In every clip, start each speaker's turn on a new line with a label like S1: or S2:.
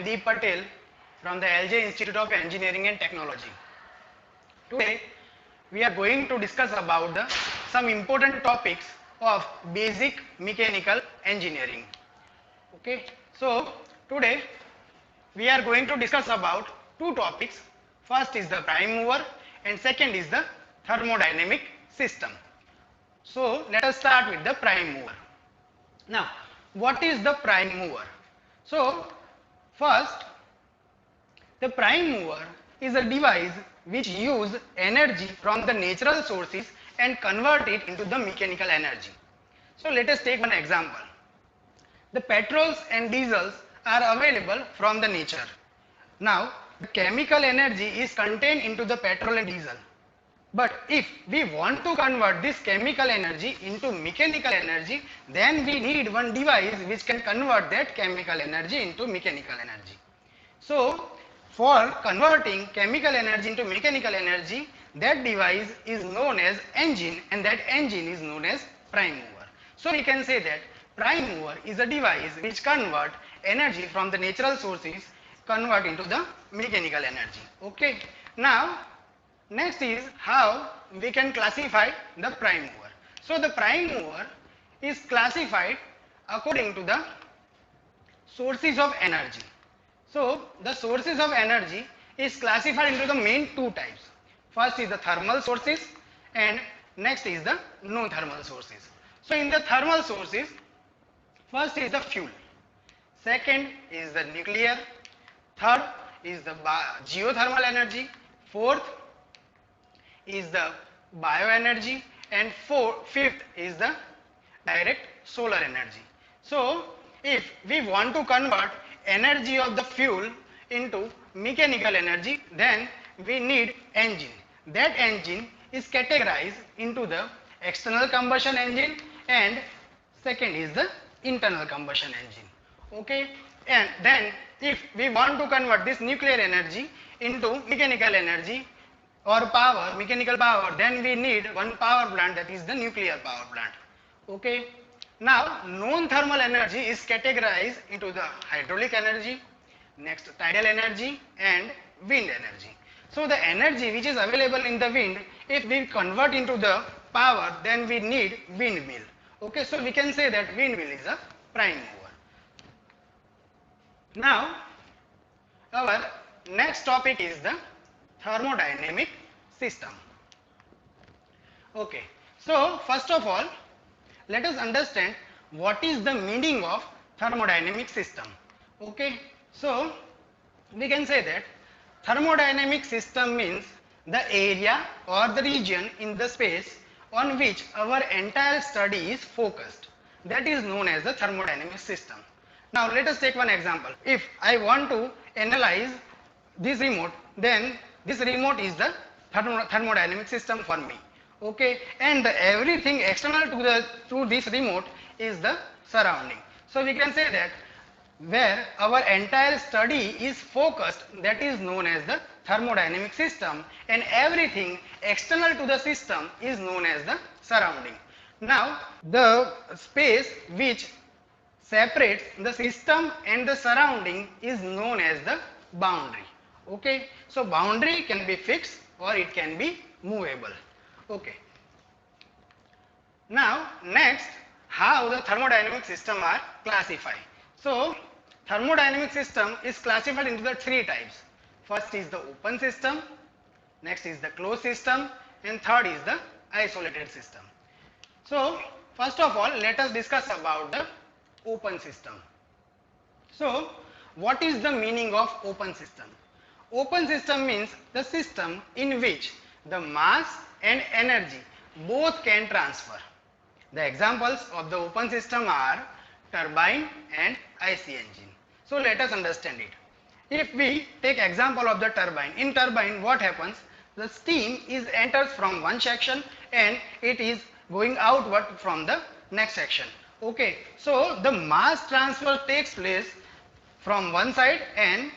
S1: Deep Patel from the LJ Institute of Engineering and Technology. Today we are going to discuss about some important topics of basic mechanical engineering. Okay, so today we are going to discuss about two topics. First is the prime mover and second is the thermodynamic system. So let us start with the prime mover. Now, what is the prime mover? So first, the prime mover is a device which uses energy from the natural sources and convert it into the mechanical energy. So let us take one example. The petrols and diesels are available from the nature. Now, the chemical energy is contained into the petrol and diesel. But if we want to convert this chemical energy into mechanical energy, then we need one device which can convert that chemical energy into mechanical energy. So, for converting chemical energy into mechanical energy, that device is known as engine, and that engine is known as prime mover. So, we can say that prime mover is a device which convert energy from the natural sources convert into the mechanical energy. Okay. Now, next is how we can classify the prime mover. So the prime mover is classified according to the sources of energy. So the sources of energy is classified into the main two types. First is the thermal sources and next is the non-thermal sources. So in the thermal sources, first is the fuel, second is the nuclear, third is the geothermal energy, fourth is the bioenergy, and fifth is the direct solar energy. So if we want to convert energy of the fuel into mechanical energy, then we need engine. That engine is categorized into the external combustion engine and second is the internal combustion engine. Okay, and then if we want to convert this nuclear energy into mechanical energy or power, mechanical power, then we need one power plant, that is the nuclear power plant. Okay. Now, non-thermal energy is categorized into the hydraulic energy, next tidal energy and wind energy. So the energy which is available in the wind, if we convert into the power, then we need windmill. Okay, so we can say that windmill is a prime mover. Now, our next topic is the thermodynamic system. Okay, so first of all, let us understand what is the meaning of thermodynamic system. Okay, so we can say that thermodynamic system means the area or the region in the space on which our entire study is focused. That is known as the thermodynamic system. Now let us take one example. If I want to analyze this remote, then this remote is the thermodynamic system for me. Okay, and everything external to this remote is the surrounding. So we can say that where our entire study is focused, that is known as the thermodynamic system, and everything external to the system is known as the surrounding. Now the space which separates the system and the surrounding is known as the boundary. Okay, so boundary can be fixed or it can be movable. Okay. Now next, how the thermodynamic system are classified. So thermodynamic system is classified into the three types. First is the open system, next is the closed system, and third is the isolated system. So first of all, let us discuss about the open system. So what is the meaning of open system? Open system means the system in which the mass and energy both can transfer. The examples of the open system are turbine and IC engine. So let us understand it. If we take example of the turbine, in turbine what happens? The steam is enters from one section and it is going outward from the next section. Okay, so the mass transfer takes place from one side and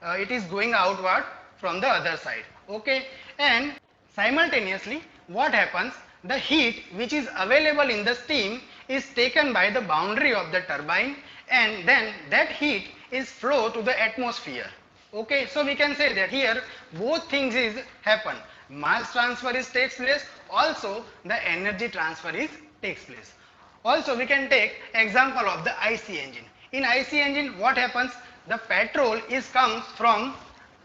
S1: it is going outward from the other side. Okay, and simultaneously what happens? The heat which is available in the steam is taken by the boundary of the turbine, and then that heat is flow to the atmosphere. Okay, so we can say that here both things is happen. Mass transfer is takes place, also the energy transfer is takes place. Also we can take example of the IC engine. In IC engine what happens? The petrol is comes from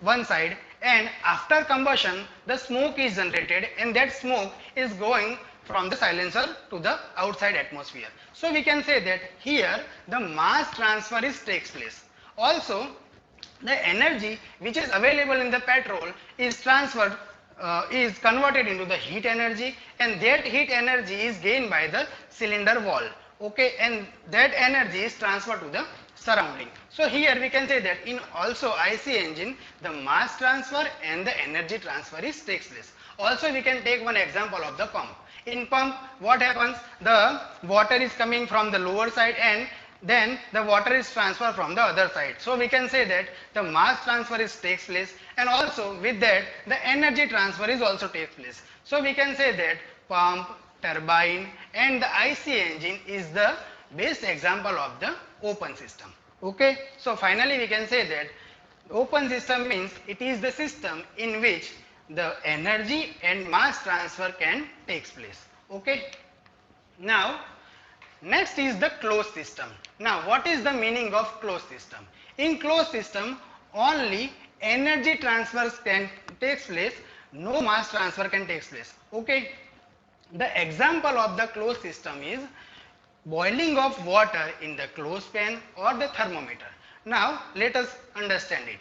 S1: one side, and after combustion the smoke is generated, and that smoke is going from the silencer to the outside atmosphere. So we can say that here the mass transfer is takes place. Also the energy which is available in the petrol is transferred is converted into the heat energy, and that heat energy is gained by the cylinder wall. Okay, and that energy is transferred to the surrounding. So here we can say that in also IC engine the mass transfer and the energy transfer is takes place. Also we can take one example of the pump. In pump what happens? The water is coming from the lower side, and then the water is transferred from the other side. So we can say that the mass transfer is takes place, and also with that the energy transfer is also takes place. So we can say that pump, turbine and the IC engine is the best example of the open system. Okay, so finally we can say that open system means it is the system in which the energy and mass transfer can takes place. Okay, now next is the closed system. Now what is the meaning of closed system? In closed system only energy transfer can takes place, no mass transfer can takes place. Okay, the example of the closed system is boiling of water in the clothespin or the thermometer. Now let us understand it.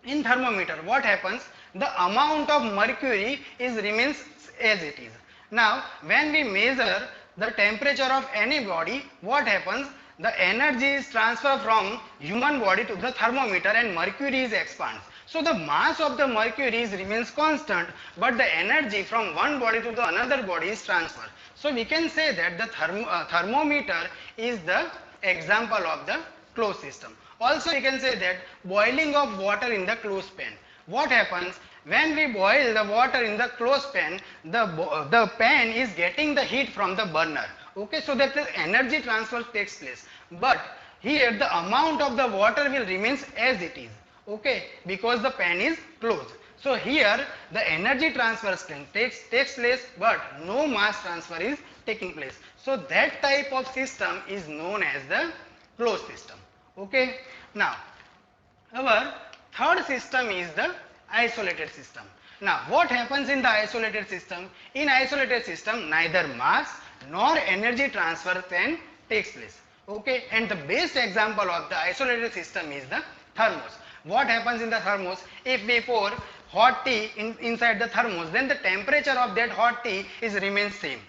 S1: In thermometer what happens? The amount of mercury is remains as it is. Now when we measure the temperature of any body, what happens? The energy is transferred from human body to the thermometer, and mercury is expands. So the mass of the mercury is remains constant, but the energy from one body to the another body is transferred. So we can say that the thermometer is the example of the closed system. Also we can say that boiling of water in the clothespin. What happens? When we boil the water in the clothespin, the pan is getting the heat from the burner. Okay, so that the energy transfer takes place. But here the amount of the water will remains as it is. Okay, because the pan is closed. So here the energy transfer takes place, but no mass transfer is taking place. So that type of system is known as the closed system. Okay, now our third system is the isolated system. Now what happens in the isolated system? In isolated system neither mass nor energy transfer can takes place. Okay, and the best example of the isolated system is the thermos. What happens in the thermos? If we pour hot tea inside the thermos, then the temperature of that hot tea is remains same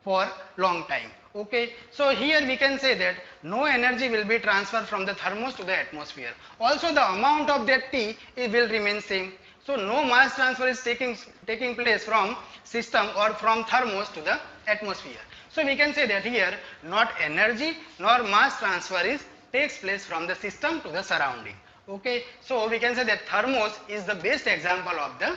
S1: for long time. Okay, so here we can say that no energy will be transferred from the thermos to the atmosphere. Also the amount of that tea it will remain same. So no mass transfer is taking place from system or from thermos to the atmosphere. So we can say that here not energy nor mass transfer is takes place from the system to the surrounding. Okay, so we can say that thermos is the best example of the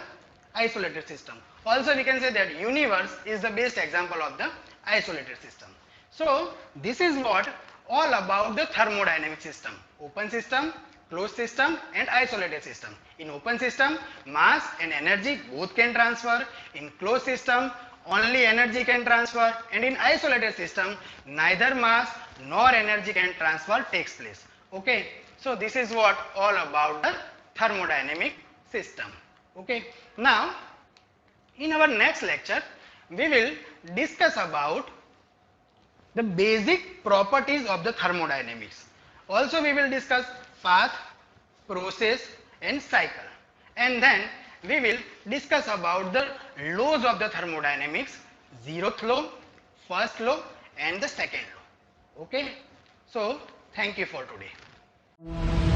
S1: isolated system. Also we can say that universe is the best example of the isolated system. So this is what all about the thermodynamic system: open system, closed system and isolated system. In open system mass and energy both can transfer, in closed system only energy can transfer, and in isolated system neither mass nor energy can transfer takes place. Okay, so this is what all about the thermodynamic system. Okay, now in our next lecture we will discuss about the basic properties of the thermodynamics. Also we will discuss path, process and cycle, and then we will discuss about the laws of the thermodynamics: zeroth law, first law and the second law. Okay, so thank you for today.